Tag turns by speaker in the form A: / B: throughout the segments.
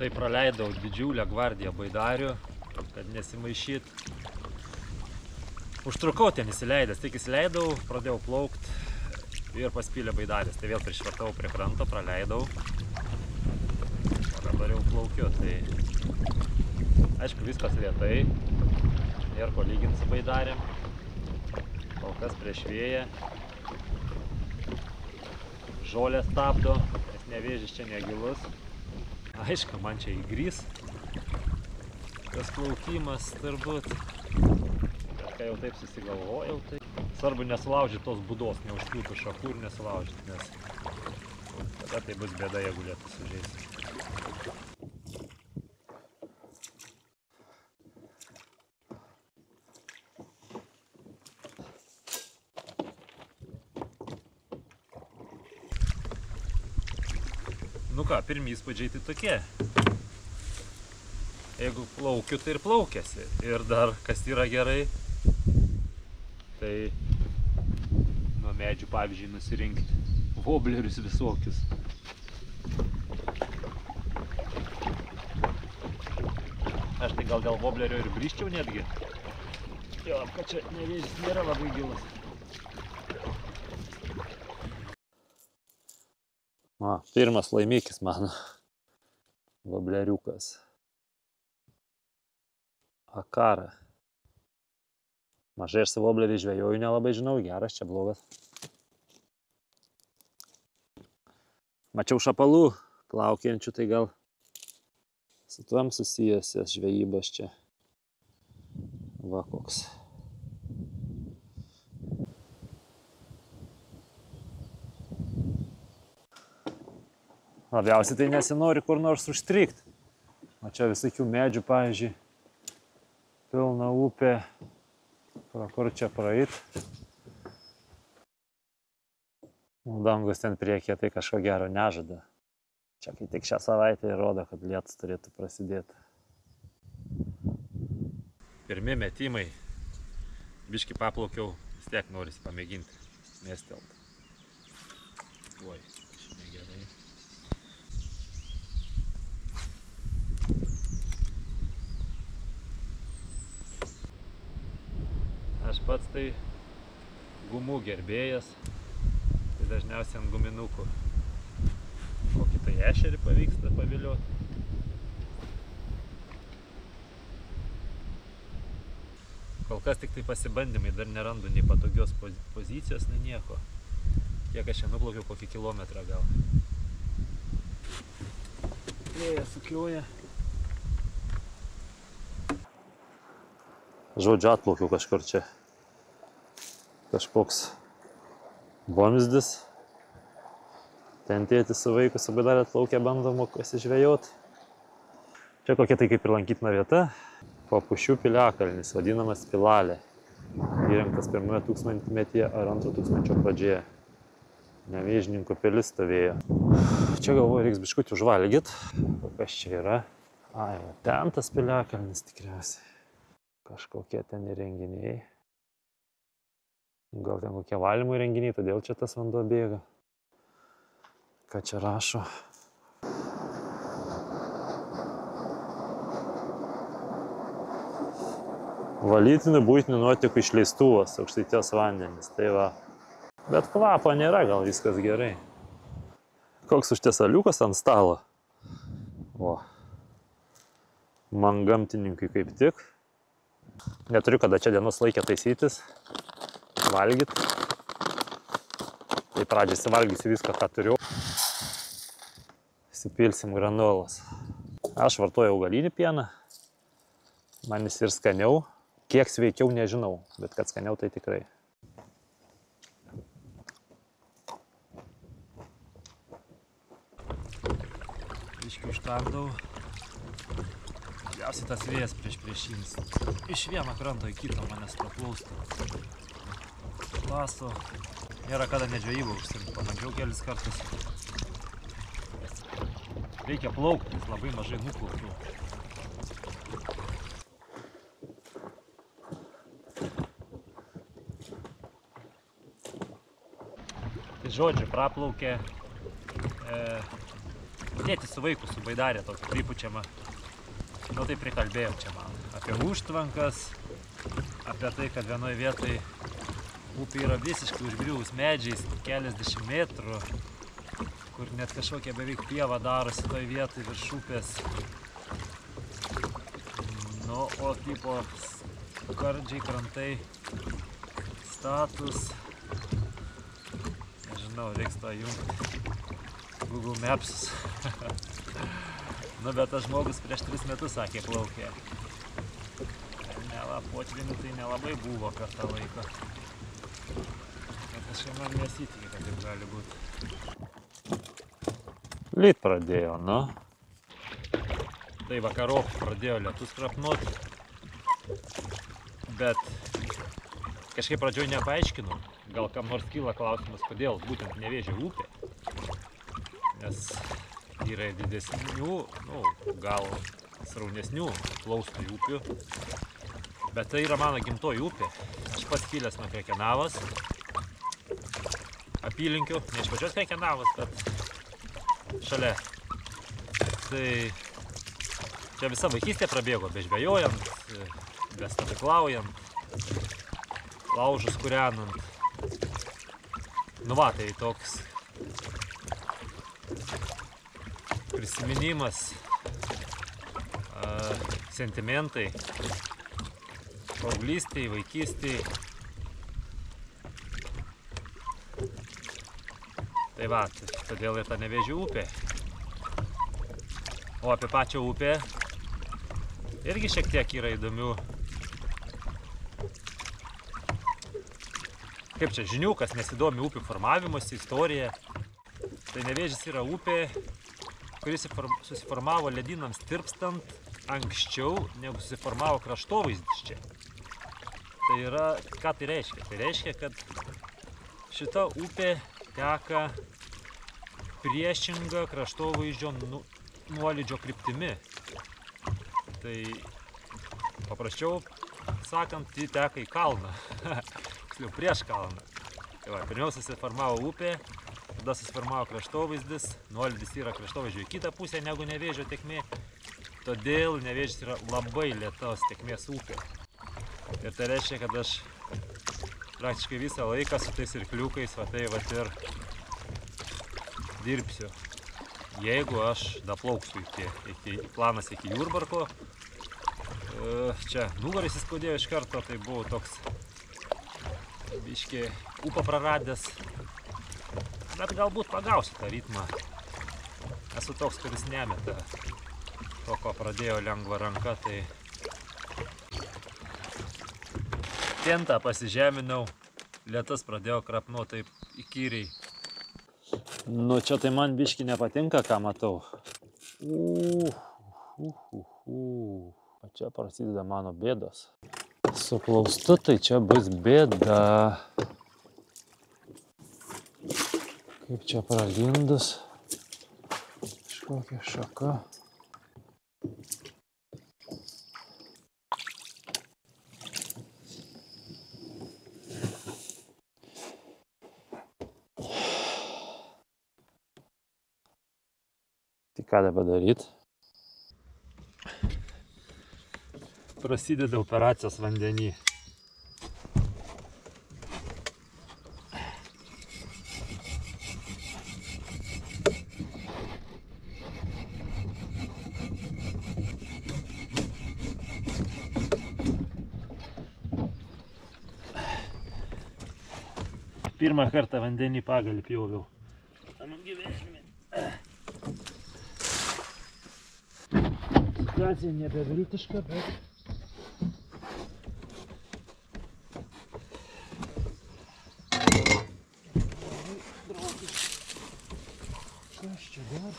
A: Tai praleidau didžiulę gvardiją baidarių, kad nesimaišyt. Užtrukau ten įsileidęs, tik įsileidau, pradėjau plaukt ir paspylė baidarės. Tai vėl prišvartau prie kranto, praleidau. O dabar jau plaukiu, tai aišku viskas lėtai. Nėra ko lyginti su baidarėm. Kol kas prieš vėją. Žolė stabdo, nes nevėžis čia negilus. Aišku, man čia įgrys. Tas plaukimas turbūt. Bet kai jau taip susigalvojau, tai svarbu nesulaužyti tos būdos, neužkliūtų šakų ir nesulaužyti, nes tada tai bus bėda, jeigu lietus sužeis. Nu ką, pirmi įspūdžiai tai tokie. Jeigu plaukiu, tai ir plaukiasi. Ir dar, kas yra gerai, tai nuo medžių, pavyzdžiui, nusirinkti voblerius visokius. Aš tai gal dėl voblerio ir grįžčiau netgi. Jo, kad čia nevėžis nėra labai gilus. Pirmas laimikis mano vobleriukas. Akara. Mažai aš su voblerį žvejoju, nelabai žinau, geras čia, blogas. Mačiau šapalų plaukiančių, tai gal su tuom susijusios žvejybos čia. Va koks. Labiausiai tai nesinori kur nors užstrigt. O čia visokių medžių, pavyzdžiui, pilna upė, pro kur čia praeit. Dangus ten priekyje tai kažko gero nežada. Čia kai tik šią savaitę įrodo, kad lietus turėtų prasidėti. Pirmi metimai. Biškį paplaukiau, vis tiek norisi pamėginti mestelt. Oi, šiandien gerai. Aš pats tai gumų gerbėjas, tai dažniausiai ant guminukų. Kokį tai ešerį pavyksta pavilioti. Kol kas tik tai pasibandymai, dar nerandu nei patogios pozicijos, nei nieko. Kiek aš čia nuplaukiau, kokį kilometrą gal. Vėjas sukioja. Žodžiu, atplaukiau kažkur čia. Kažkoks vamzdis. Ten tėtis su vaiku su baidarė atplaukia, bando mokosi žvejot. Čia kokia tai kaip ir lankytina vieta. Papušių piliakalnis, vadinamas Pilalė. Įrengtas pirmoje tūkstantmetyje ar antro tūkstantmečio pradžioje. Nevėžininkų pilis stovėjo. Čia galvoju, reiks biškutį užvalgyt. Kas čia yra? Ai, va ten tas piliakalnis tikriausiai. Kažkokie ten įrenginiai. Gal ten kokie valymo įrenginiai, todėl čia tas vanduo bėga. Ką čia rašo? Valytinių buitinių nuotekų išleistuvas, Aukštaitijos vandenys. Tai va. Bet kvapo nėra, gal viskas gerai. Koks užtiesaliukas ant stalo. O. Man gamtininkui kaip tik. Neturiu kada čia dienos laikę taisytis, valgyt. Tai pradžiai įsivalgysiu viską, ką turiu. Įsipilsim granolas. Aš vartoju augalinį pieną. Man jis ir skaniau. Kiek sveikiau, nežinau, bet kad skaniau, tai tikrai. Biškį užtardau. Galiausiai tas vėjas prieš-priešinis. Iš vieno kranto į kitą manęs paklausto. Laso. Nėra kada nedžvejybą užsiimti. Pabandžiau kelis kartus. Reikia plaukti, nes labai mažai nuplaukiau. Tai žodžiu, praplaukė Tėtis su vaiku su baidarė tokį pripučiamą. Nu tai prikalbėjau čia man. Apie užtvankas, apie tai, kad vienoje vietoje upė yra visiškai užgriuvus medžiais, keliasdešimt metrų, kur net kažkokia beveik pieva darosi toj vietoj virš upės. Nu, o tipo skardžiai, krantai, status. Nežinau, reiks to jungti. Google Maps. Nu, bet tas žmogus prieš 3 metus sakė plaukė. Potvinių tai nelabai buvo per tą laiką. Bet kažkaip man nesitikė, kad taip gali būti. Lyt pradėjo, nu. Tai vakarop pradėjo lietus krapnuot. Bet kažkaip pradžioj nepaaiškinu. Gal kam nors kyla klausimas, kodėl būtent Nevėžio upė. Nes yra didesnių, nu, gal sraunesnių plaustų upių. Bet tai yra mano gimtoji upė. Aš pats kilęs nuo Krekenavos apylinkių, ne iš pačios Krekenavos, bet šalia. Tai čia visa vaikystė prabėgo, bežvejojant, bestovyklaujant, laužus kūrenant. Nu va, tai toks prisiminimas, sentimentai. Paauglystėj, vaikystėj. Tai va, todėl ir ta Nevėžio upė. O apie pačią upę irgi šiek tiek yra įdomių. Kaip čia, žinių, kas nesidomi upių formavimuose, istorija. Tai Nevėžis yra upė, kuris susiformavo ledynams tirpstant anksčiau, negu susiformavo kraštovaizdis čia. Tai yra, ką tai reiškia? Tai reiškia, kad šita upė teka priešinga kraštovaizdžio nuolydžio kryptimi. Tai paprasčiau sakant, ji teka į kalną, tiksliau prieš kalną. Tai va, pirmiau susiformavo upė, tada susiformavo kraštovaizdis, nuolydis yra kraštovaizdžio į kitą pusę negu Nevėžio tėkmė. Todėl Nevėžis yra labai lėtos tėkmės upė. Ir tai reiškia, kad aš praktiškai visą laiką su tais irkliukais va tai vat ir dirbsiu. Jeigu aš daplauksiu planas iki Jurbarko, čia nugaris įskaudėjo iš karto, tai buvo toks biškį ūpą praradęs. Bet galbūt pagausiu tą ritmą. Esu toks, kuris nemeta to, ko pradėjo lengva ranka, tai tentą pasižeminau, lietus pradėjo krapnuot taip įkyriai. Nu, čia tai man biškį nepatinka, ką matau. O čia prasideda mano bėdos. Su plaustu tai čia bus bėda. Kaip čia pralindus. Kažkokia šaka. Tai ką dabar daryt? Prasideda operacijos vandenį. Pirmą kartą vandenį pagalį pjoviau. Tam gyvenime. Situacija nebeviltiška, bet kas čia dar?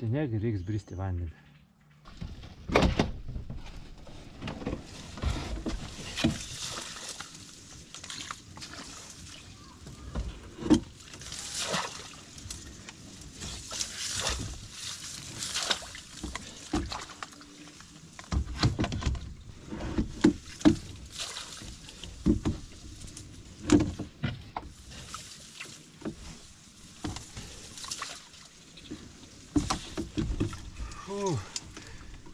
A: Tai negi reiks bristi vandenį.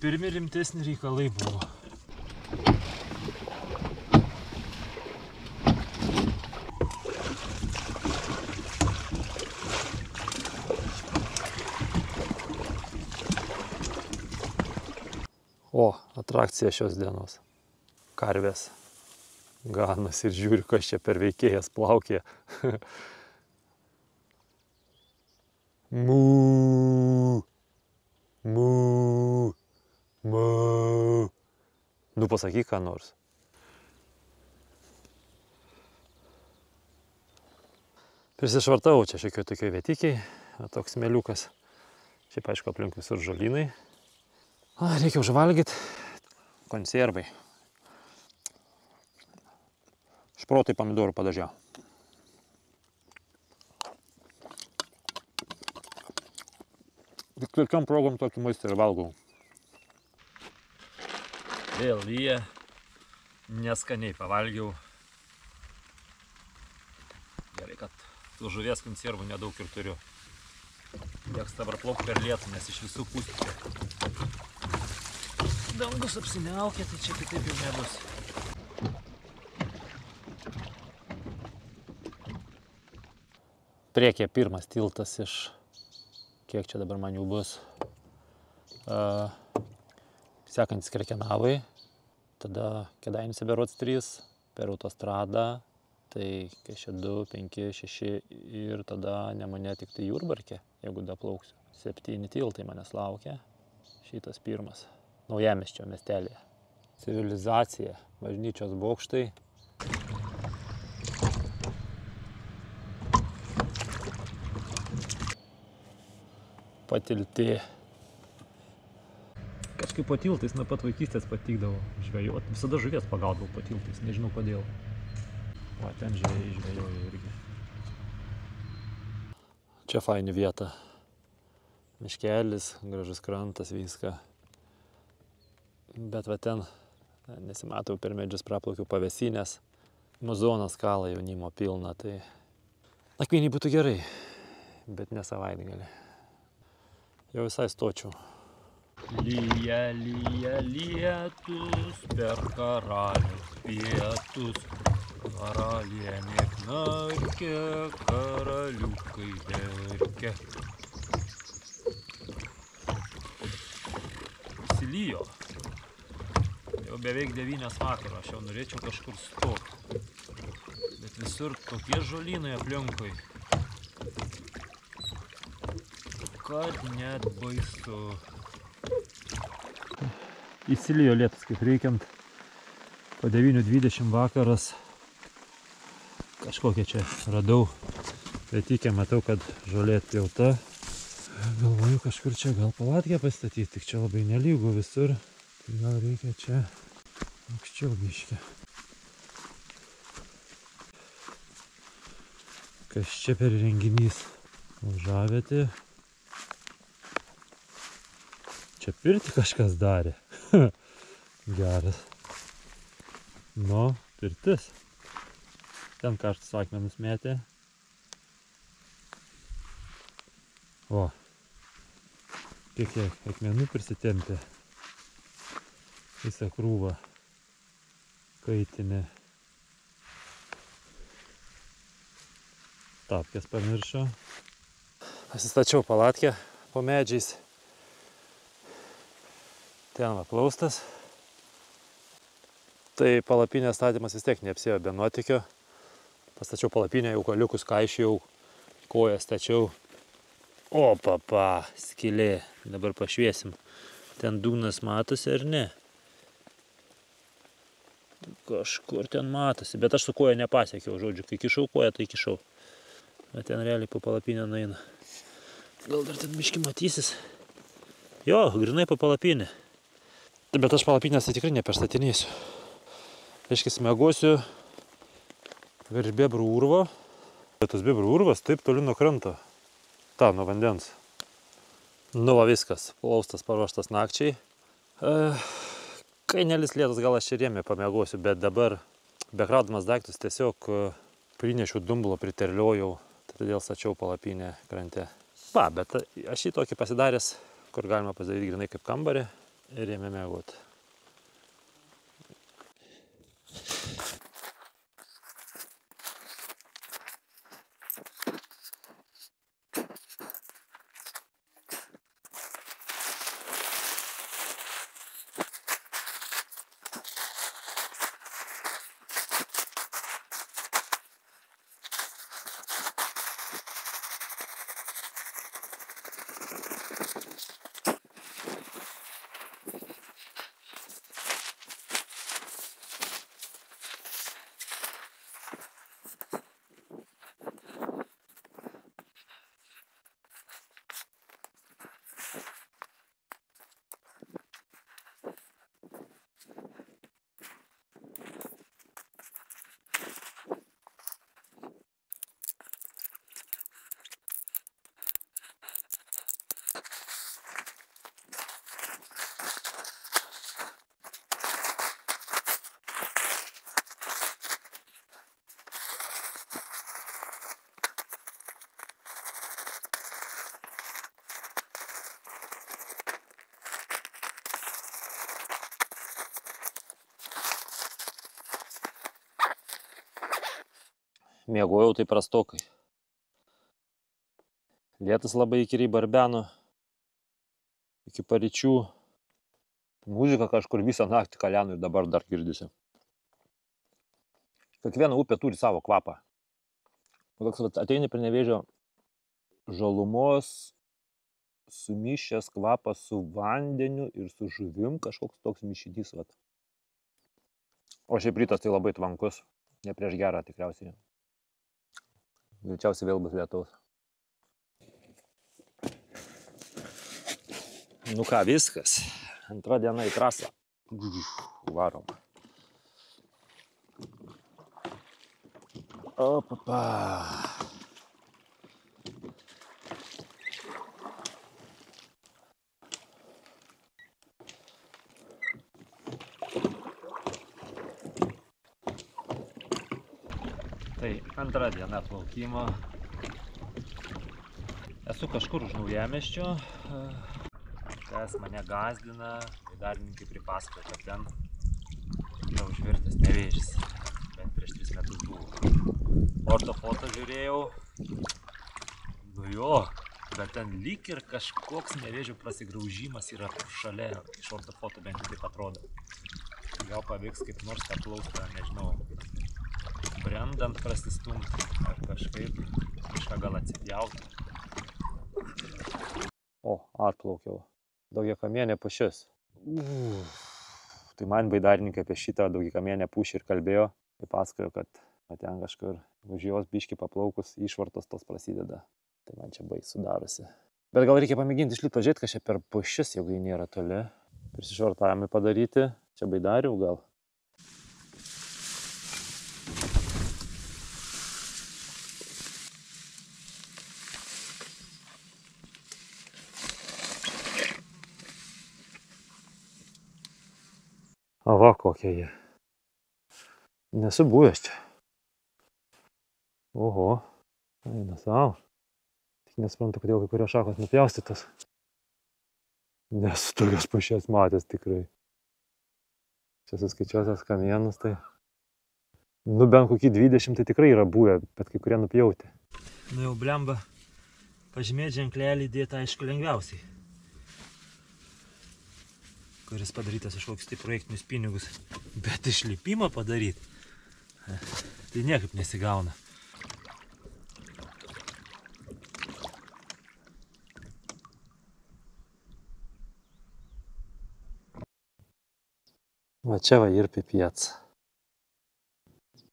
A: Pirmi rimtesni reikalai buvo. O, atrakcija šios dienos. Karvės. Ganas ir žiūri, kas čia per veikėjas plaukė. Mū. Mū. Mū. Nu, pasakyk ką nors. Prisišvartau čia šiokioj tokioj vietikiai. Toks smėliukas. Šiaip aišku aplink visur žolynai. Reikia užvalgyti. Konservai. Šprotai pomidorų padažia. Tik kokiom progom tokį maistą ir valgau. Vėl lyja. Neskaniai pavalgiau. Gerai, kad tų žuvies konservų nedaug ir turiu. Teks dabar plaukti per lietų, nes iš visų pusių dangus apsiniaukė, tai čia kitaip jau nebus. Priekyje pirmas tiltas iš, kiek čia dabar man jau bus, sekantis Krekenavai, tada Kėdainiuose berods 3, per autostradą, tai čia 2, 5, 6 ir tada Nemune tik tai Jurbarke, jeigu daplauksiu. 7 tiltai manęs laukia, šitas pirmas. Naujamiesčio miestelėje. Civilizacija, bažnyčios bokštai. Patilti. Kažkaip po tiltais nuo pat vaikystės patikdavo žvejoti. Visada žuvies pagaudavau po tiltais, nežinau kodėl. O, ten žvejai žvejojo irgi. Čia faini vieta. Miškelis, gražus krantas, viską. Bet va ten, nesimatau, per medžius praplaukiau pavėsinės. Muzonas kalą jaunimo pilna, tai nakvynį būtų gerai, bet ne savaitgalį. Jau visai stočiau. Lyja, lyja, lietus per karaliaus pietus. Karalienė knarkia, karaliukai verkia. Įsilijo. Jau beveik 9 vakaro, aš jau norėčiau kažkur stoti. Bet visur tokie žolynai aplinkui, kad net baisu. Įsilijo lietus kaip reikiant. Po 9:20 vakaras kažkokią čia radau. Vietikę matau, kad žolė atpjauta. Galvoju, kažkur čia gal palatkę pastatyti, tik čia labai nelygu visur. Tai gal reikia čia aukščiau biškį. Kas čia per renginys? Laužavietė. Čia pirtį kažkas darė. Geras. Nu, pirtis. Ten karštus akmenis metė. O, kiek akmenų prisitempė. Visą krūvą kaitinė. Tapkės pamiršo. Pasistačiau palatkę po medžiais. Ten va plaustas. Tai palapinės statymas vis tiek neapsėjo be nuotykio. Pastačiau palapinę, jau koliukus kaišėjau, kojas stačiau. O, papa, skylė. Dabar pašviesim. Ten dugnas matosi ar ne? Kažkur ten matosi, bet aš su koja nepasiekiau, žodžiu. Kai kišau koją, tai kišau. Bet ten realiai po palapinę nueina. Gal dar ten biškį matysis. Jo, grinai po palapinę. Bet aš palapinės tai tikrai neperstatinėsiu. Reiškia, miegosiu virš bebrų urvo. Bet tas bebrų urvas taip toli nuo kranto. Ta, nuo vandens. Nu va viskas, plaustas paruoštas nakčiai. Kai nelis lietus, gal aš ir jame pamiegosiu, bet dabar, bekraudamas daiktus, tiesiog prinešiau dumblo, priterliojau, todėl stačiau palapinę krante. Va, bet aš jį tokį pasidaręs kur galima pasidaryti grinai kaip kambarį ir jame mėgoti. Miegojau tai prastokai. Lietus labai įkyriai barbeno iki paryčių. Muzika kažkur visą naktį kaleno ir dabar dar girdisi. Kiekviena upė turi savo kvapą. Toks ateini prie Nevėžio žalumos, sumišęs kvapas su vandeniu ir su žuvim, kažkoks toks mišinys. O šiaip rytas tai labai tvankus, ne prieš gerą tikriausiai. Greičiausiai vėl bus lietaus. Nu ką, viskas. Antra diena į trasą. Varom. Opapa. Tai antra diena plaukimo. Esu kažkur už Naujamiesčio. Kas mane gazdina, baidarininkai pripasakojo, kad ten yra užvirtas Nevėžis. Bent prieš 3 metus buvo. Ortofoto žiūrėjau. Nu jo, bet ten lyg ir kažkoks Nevėžio prasigraužimas yra šalia. Iš ortofoto bent jau taip atrodo. Gal pavyks kaip nors tą plaustą, nežinau, brendant prasistumti ar kažkaip kažką gal atsipjauti. O, atplaukiau. Daugiakamienė pušis. Tai man baidarininkai apie šitą daugiakamienę pušį ir kalbėjo. Tai pasakojo, kad ten kažkur už jos biškį paplaukus išvartos tos prasideda. Tai man čia baisu darosi. Bet gal reikia pamėginti išlipt pažiūrėti, kas čia per pušis, jeigu ji nėra toli. Prisišvartavimai padaryti. Čia baidarių gal. Va, kokie jie. Nesu buvęs čia. Oho, eina savo. Tik nesuprantu, kodėl kai kurios šakos nupjaustytos. Nesu tokios pušies matęs tikrai. Čia suskaičiuosios kamienus, tai... Nu, bent kokį 20 tai tikrai yra buvę, bet kai kurie nupjauti. Nu jau blemba, pažymėti ženklelį dėti aišku lengviausiai. Kuris padarytas iš kokius tai projektinius pinigus. Bet išlipimą padaryti, tai niekaip nesigauna. Va čia va ir pipiec.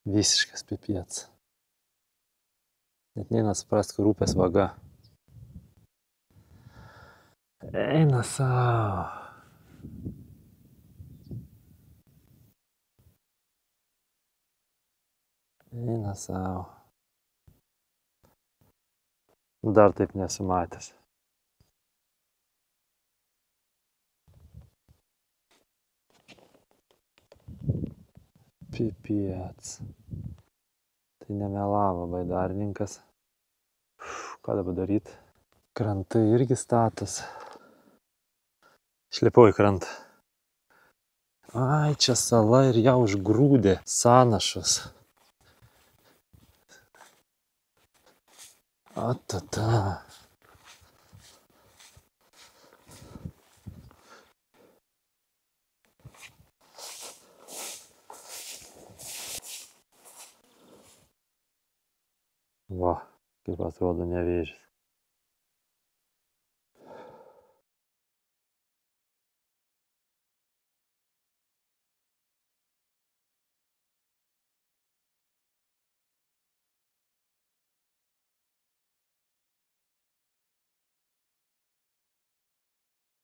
A: Visiškas pipiec. Net neina suprast, kur upės vaga. Eina savo. Eina savo. Dar taip nesu matęs. Pipiec. Tai nemelavo baidarininkas. Ką dabar daryt? Krantai irgi status. Išlipau į krantą. Ai, čia sala ir ją užgrūdė sąnašos. Atata. Va, kaip atrodo Nevėžis.